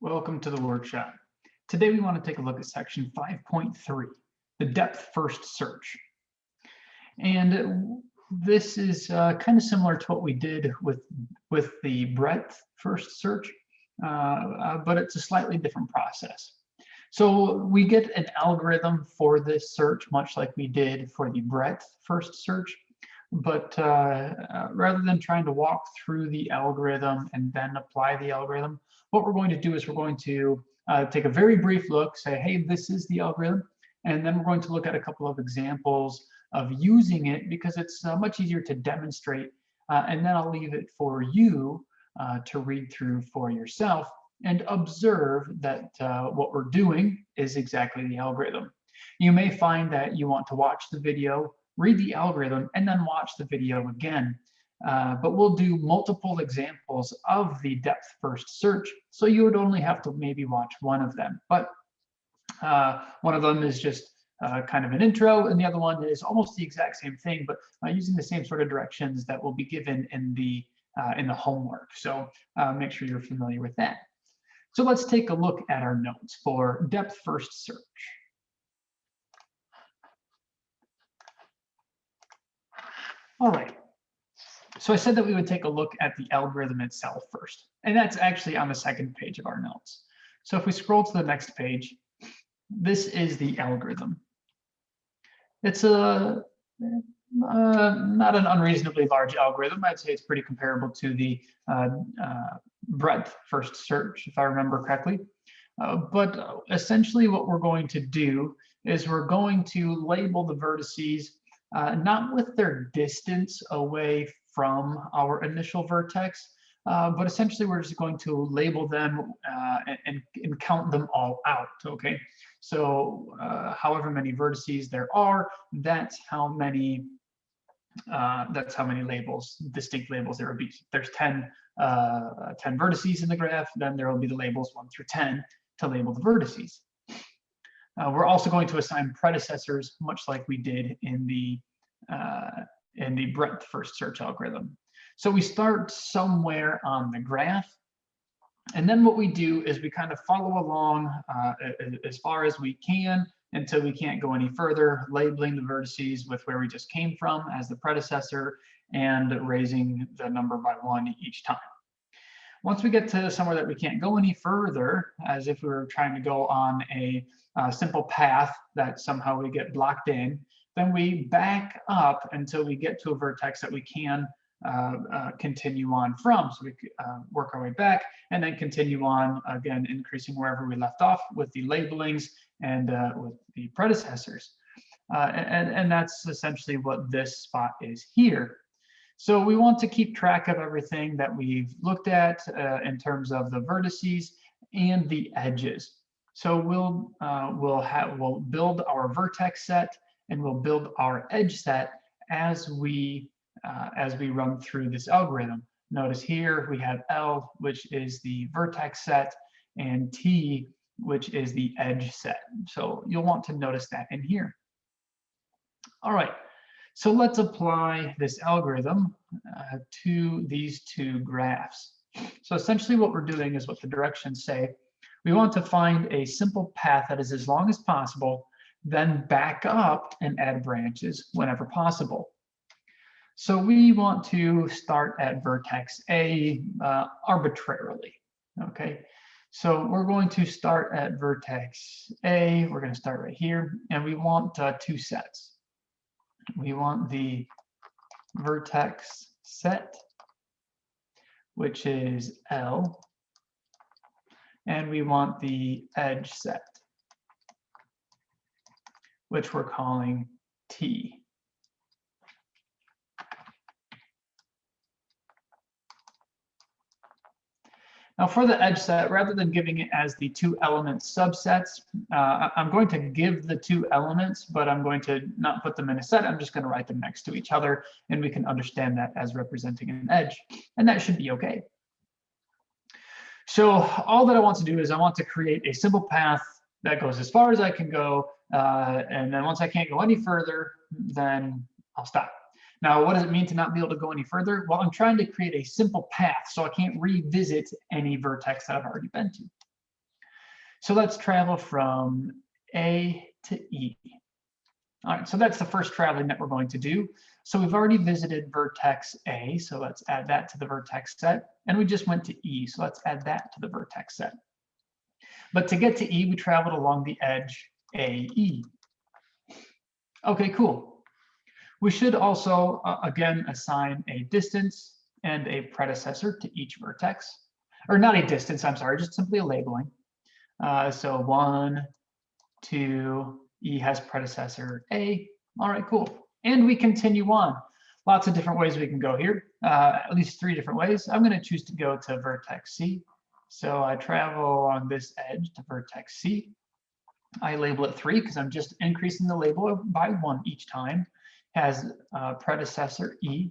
Welcome to the workshop. Today we want to take a look at section 5.3, the depth first search. And this is kind of similar to what we did with the breadth first search, but it's a slightly different process. So we get an algorithm for this search, much like we did for the breadth first search. But rather than trying to walk through the algorithm and then apply the algorithm, what we're going to do is we're going to take a very brief look, say, hey, this is the algorithm, and then we're going to look at a couple of examples of using it because it's much easier to demonstrate, and then I'll leave it for you to read through for yourself and observe that what we're doing is exactly the algorithm. You may find that you want to watch the video, read the algorithm, and then watch the video again. But we'll do multiple examples of the depth first search, so you would only have to maybe watch one of them. But one of them is just kind of an intro, and the other one is almost the exact same thing, but using the same sort of directions that will be given in the homework. So make sure you're familiar with that. So let's take a look at our notes for depth first search. All right, so I said that we would take a look at the algorithm itself first, and that's actually on the second page of our notes. So if we scroll to the next page, this is the algorithm. It's not an unreasonably large algorithm. I'd say it's pretty comparable to the breadth first search, if I remember correctly. But essentially what we're going to do is we're going to label the vertices not with their distance away from our initial vertex, but essentially we're just going to label them and count them all out, okay? So however many vertices there are, that's how many labels, distinct labels there will be. If there's 10 vertices in the graph, then there will be the labels 1 through 10 to label the vertices. We're also going to assign predecessors, much like we did in the breadth first search algorithm. So we start somewhere on the graph, and then what we do is we kind of follow along as far as we can until we can't go any further, labeling the vertices with where we just came from as the predecessor and raising the number by 1 each time. Once we get to somewhere that we can't go any further, as if we were trying to go on a simple path that somehow we get blocked in, then we back up until we get to a vertex that we can continue on from. So we work our way back and then continue on, again, increasing wherever we left off with the labelings and with the predecessors. And that's essentially what this spot is here. So we want to keep track of everything that we've looked at in terms of the vertices and the edges. So we'll build our vertex set and we'll build our edge set as we run through this algorithm. Notice here we have L, which is the vertex set, and T, which is the edge set. So you'll want to notice that in here. All right. So let's apply this algorithm to these two graphs. So essentially what we're doing is what the directions say. We want to find a simple path that is as long as possible, then back up and add branches whenever possible. So we want to start at vertex A arbitrarily, okay? So we're going to start at vertex A. We're going to start right here, and we want two sets. We want the vertex set, which is L, and we want the edge set, which we're calling T. Now for the edge set, rather than giving it as the two element subsets, I'm going to give the two elements, but I'm going to not put them in a set. I'm just going to write them next to each other, and we can understand that as representing an edge, and that should be okay. So all that I want to do is I want to create a simple path that goes as far as I can go, and then once I can't go any further, then I'll stop. Now, what does it mean to not be able to go any further? Well, I'm trying to create a simple path, so I can't revisit any vertex that I've already been to. So let's travel from A to E. All right, so that's the first traveling that we're going to do. So we've already visited vertex A, so let's add that to the vertex set. And we just went to E, so let's add that to the vertex set. But to get to E, we traveled along the edge AE. Okay, cool. We should also, again, assign a distance and a predecessor to each vertex. Or not a distance, I'm sorry, just simply a labeling. So 1, 2, E has predecessor A. All right, cool. And we continue on. Lots of different ways we can go here, at least 3 different ways. I'm going to choose to go to vertex C. So I travel along this edge to vertex C. I label it 3 because I'm just increasing the label by 1 each time. Has predecessor E.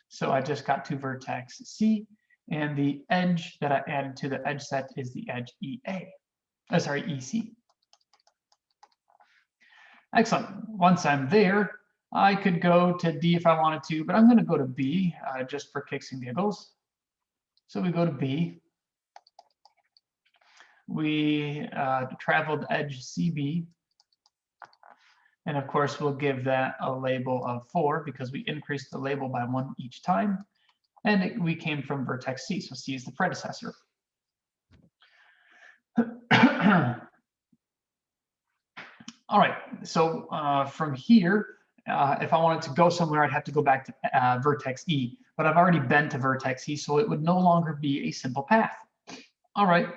So I just got to vertex C. And the edge that I added to the edge set is the edge EA. EC. Excellent. Once I'm there, I could go to D if I wanted to, but I'm going to go to B just for kicks and giggles. So we go to B. We traveled edge CB. And of course, we'll give that a label of 4 because we increased the label by 1 each time. And we came from vertex C, so C is the predecessor. All right, so from here, if I wanted to go somewhere, I'd have to go back to vertex E, but I've already been to vertex E, so it would no longer be a simple path. All right,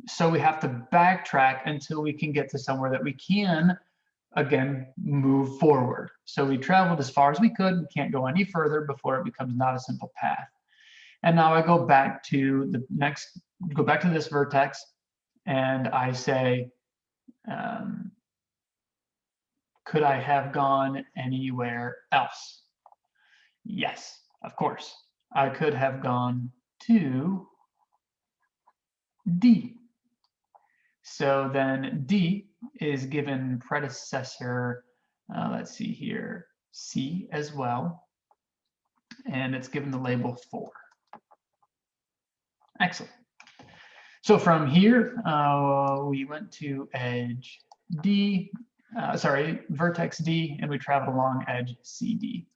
so we have to backtrack until we can get to somewhere that we can, again, move forward. So we traveled as far as we could, we can't go any further before it becomes not a simple path. And now I go back to the next, go back to this vertex, and I say, could I have gone anywhere else? Yes, of course. I could have gone to D. So then D is given predecessor, let's see here, C as well. And it's given the label 4. Excellent. So from here, we went to edge D, vertex D, and we traveled along edge CD.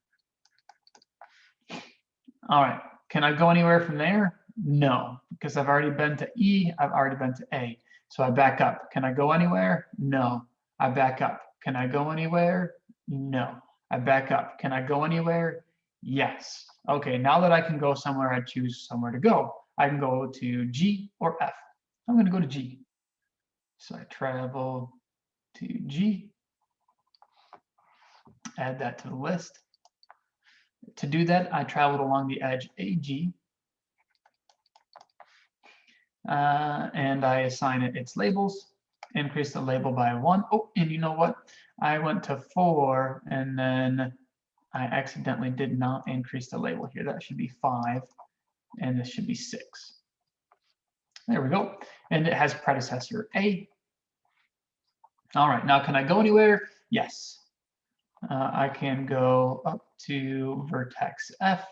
All right, can I go anywhere from there? No, because I've already been to E, I've already been to A. So I back up. Can I go anywhere? No, I back up. Can I go anywhere? No, I back up. Can I go anywhere? Yes. Okay, now that I can go somewhere, I choose somewhere to go. I can go to G or F. I'm going to go to G. So I travel to G, add that to the list. To do that, I traveled along the edge AG, and I assign it its labels, increase the label by 1. Oh, and you know what? I went to 4, and then I accidentally did not increase the label here. That should be 5, and this should be 6. There we go. And it has predecessor A. All right, now can I go anywhere? Yes. I can go up to vertex F.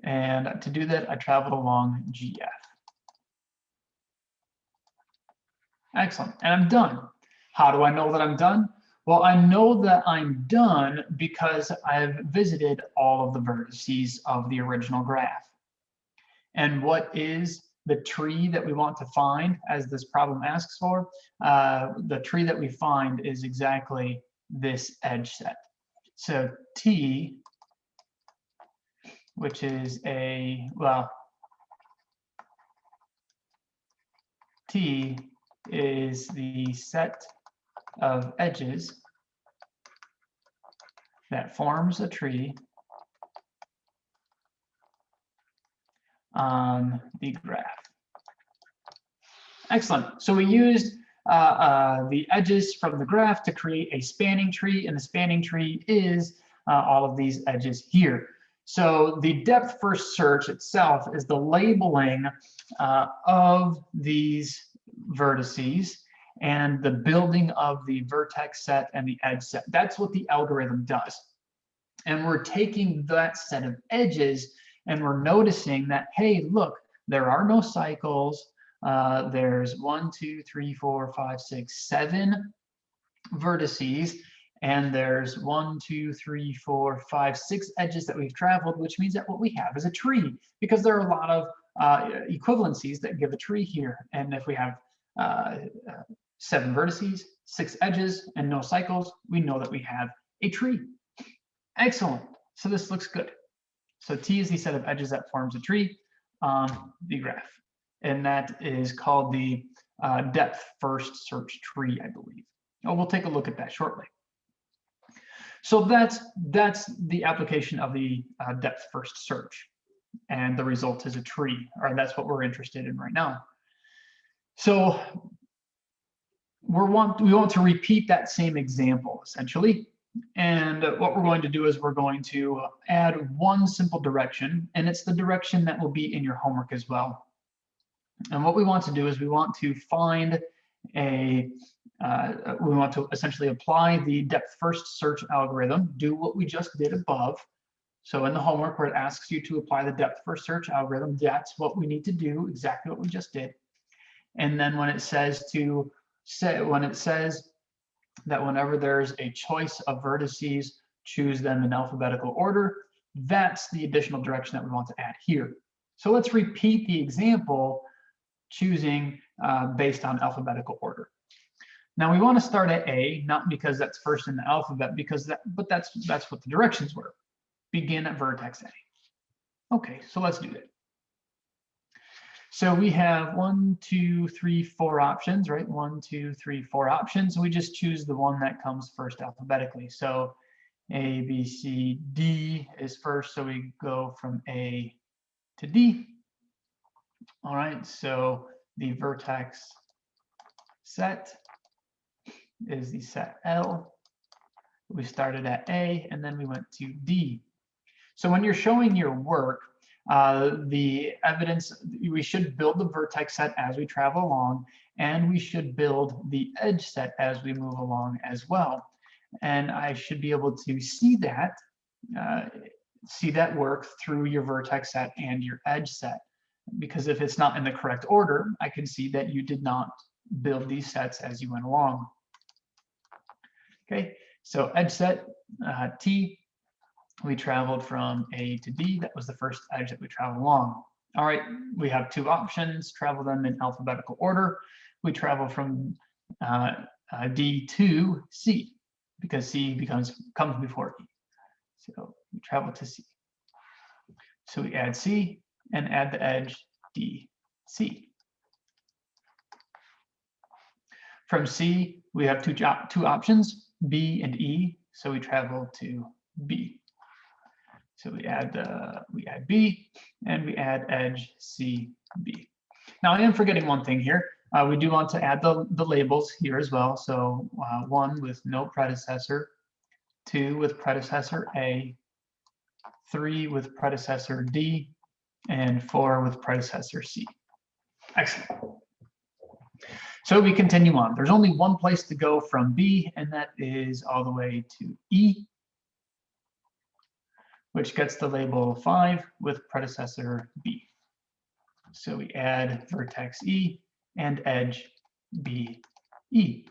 And to do that, I traveled along GF. Excellent, and I'm done. How do I know that I'm done? Well, I know that I'm done because I've visited all of the vertices of the original graph. And what is the tree that we want to find, as this problem asks for? The tree that we find is exactly this edge set. So T, which is T is the set of edges that forms a tree on the graph. Excellent. So we used the edges from the graph to create a spanning tree, and the spanning tree is all of these edges here. So the depth first search itself is the labeling of these vertices and the building of the vertex set and the edge set. That's what the algorithm does. And we're taking that set of edges and we're noticing that, hey, look, there are no cycles. There's 1, 2, 3, 4, 5, 6, 7 vertices, and there's 1, 2, 3, 4, 5, 6 edges that we've traveled, which means that what we have is a tree, because there are a lot of equivalencies that give a tree here. And if we have 7 vertices, 6 edges, and no cycles, we know that we have a tree. Excellent. So this looks good. So T is the set of edges that forms a tree on the graph. And that is called the depth first search tree, I believe. Oh, we'll take a look at that shortly. So that's the application of the depth first search. And the result is a tree, or that's what we're interested in right now. So we want to repeat that same example, essentially. And what we're going to do is we're going to add one simple direction, and it's the direction that will be in your homework as well. And what we want to do is we want to find we want to essentially apply the depth first search algorithm, do what we just did above. So in the homework where it asks you to apply the depth first search algorithm, that's what we need to do, exactly what we just did. And then when it says that whenever there's a choice of vertices, choose them in alphabetical order, that's the additional direction that we want to add here. So let's repeat the example, choosing based on alphabetical order. Now we want to start at A, not because that's first in the alphabet, but that's what the directions were. Begin at vertex A. Okay, so let's do it. So we have 1, 2, 3, 4 options, right? 1, 2, 3, 4 options. We just choose the one that comes first alphabetically. So A, B, C, D is first, so we go from A to D. All right, so the vertex set is the set L. We started at A, and then we went to D. So when you're showing your work, the evidence, we should build the vertex set as we travel along, and we should build the edge set as we move along as well. And I should be able to see that work through your vertex set and your edge set. Because if it's not in the correct order, I can see that you did not build these sets as you went along. Okay, so edge set T. We traveled from A to D. That was the first edge that we traveled along. All right, we have 2 options, travel them in alphabetical order. We travel from D to C, because C comes before E. So we travel to C. So we add C and add the edge DC. From C, we have two options, B and E. So we travel to B. So we add B and we add edge CB. Now I am forgetting one thing here. We do want to add the labels here as well. So 1 with no predecessor, 2 with predecessor A, 3 with predecessor D, and 4 with predecessor C. Excellent. So we continue on. There's only one place to go from B, and that is all the way to E, which gets the label 5 with predecessor B. So we add vertex E and edge BE.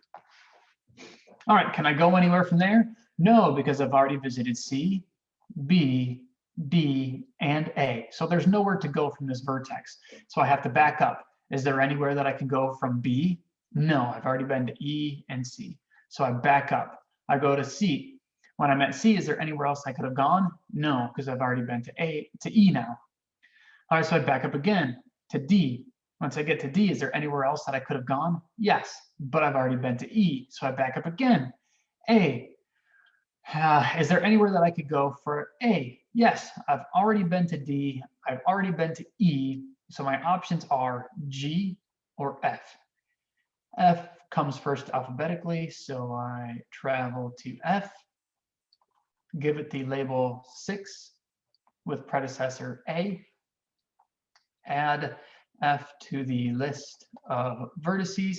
All right, can I go anywhere from there? No, because I've already visited C, B, D, and A. So there's nowhere to go from this vertex. So I have to back up. Is there anywhere that I can go from B? No, I've already been to E and C. So I back up. I go to C. When I'm at C, is there anywhere else I could have gone? No, because I've already been to E now. All right, so I back up again to D. Once I get to D, is there anywhere else that I could have gone? Yes, but I've already been to E, so I back up again. A. Is there anywhere that I could go for A? Yes, I've already been to D. I've already been to E, so my options are G or F. F comes first alphabetically, so I travel to F. Give it the label 6 with predecessor A, add F to the list of vertices,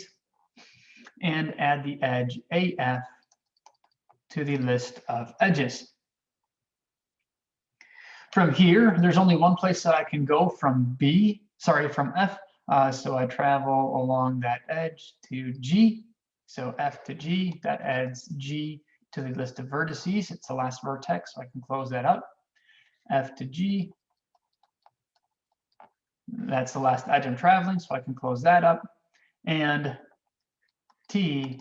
and add the edge AF to the list of edges. From here, there's only one place that I can go from B, from F. So I travel along that edge to G. So F to G, that adds G to the list of vertices. It's the last vertex, so I can close that up. F to G, that's the last edge I'm traveling, so I can close that up. And T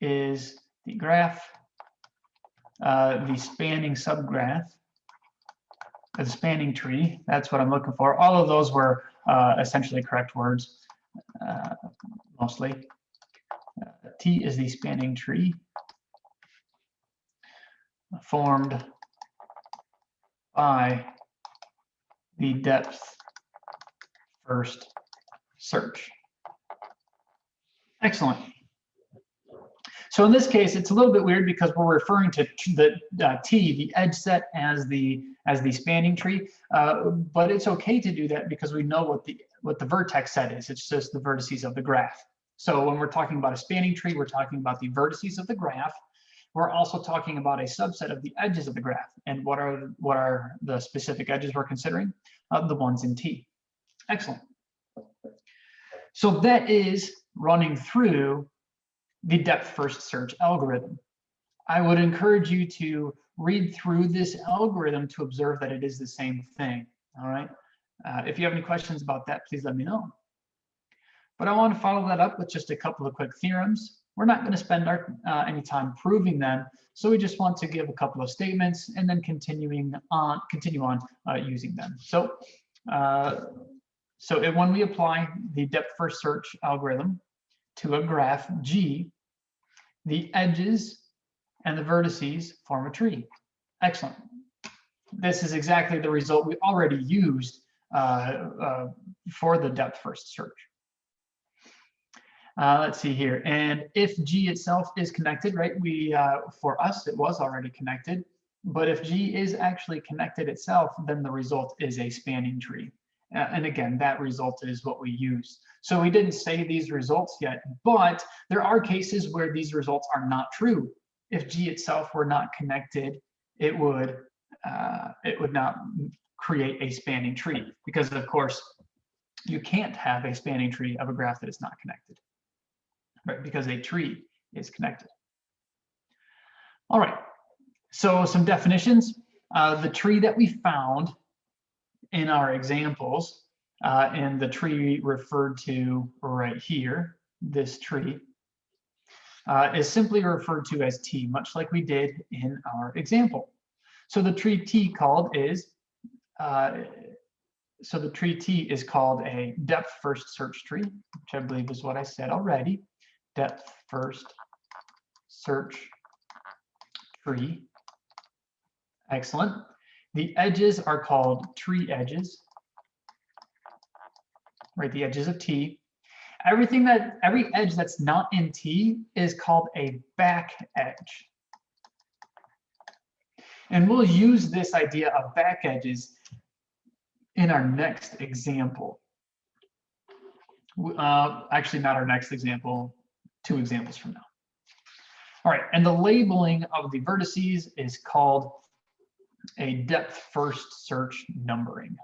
is the graph, the spanning subgraph, the spanning tree. That's what I'm looking for. All of those were essentially correct words, mostly. T is the spanning tree formed by the depth first search. Excellent. So in this case, it's a little bit weird because we're referring to the T, the edge set, as the spanning tree, but it's okay to do that because we know what the vertex set is. It's just the vertices of the graph. So when we're talking about a spanning tree, we're talking about the vertices of the graph. We're also talking about a subset of the edges of the graph. And what are the specific edges we're considering? The ones in T. Excellent. So that is running through the depth first search algorithm. I would encourage you to read through this algorithm to observe that it is the same thing. All right. If you have any questions about that, please let me know. But I want to follow that up with just a couple of quick theorems. We're not going to spend any time proving them, so we just want to give a couple of statements and then continue on using them. So when we apply the depth first search algorithm to a graph G, the edges and the vertices form a tree. Excellent. This is exactly the result we already used for the depth first search. Let's see here. And if G itself is connected, right? For us, it was already connected. But if G is actually connected itself, then the result is a spanning tree. And again, that result is what we use. So we didn't say these results yet, but there are cases where these results are not true. If G itself were not connected, it would not create a spanning tree, because of course you can't have a spanning tree of a graph that is not connected, right? Because a tree is connected. All right. So some definitions. The tree that we found in our examples, and the tree referred to right here, this tree, is simply referred to as T, much like we did in our example. So the tree T called is, the tree T is called a depth first search tree, which I believe is what I said already. Depth first search tree. Excellent. The edges are called tree edges, right? The edges of T. Every edge that's not in T is called a back edge. And we'll use this idea of back edges in our next example. Actually, not our next example, 2 examples from now. All right, and the labeling of the vertices is called a depth first search numbering.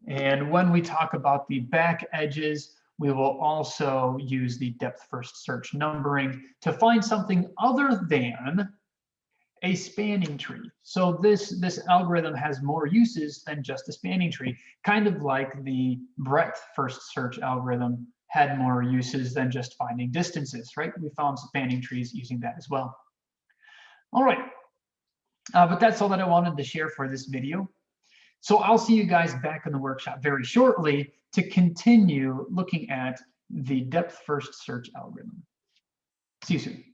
And when we talk about the back edges, we will also use the depth first search numbering to find something other than a spanning tree. So this algorithm has more uses than just a spanning tree, kind of like the breadth first search algorithm had more uses than just finding distances, right? We found spanning trees using that as well. All right, but that's all that I wanted to share for this video. So I'll see you guys back in the workshop very shortly to continue looking at the depth first search algorithm. See you soon.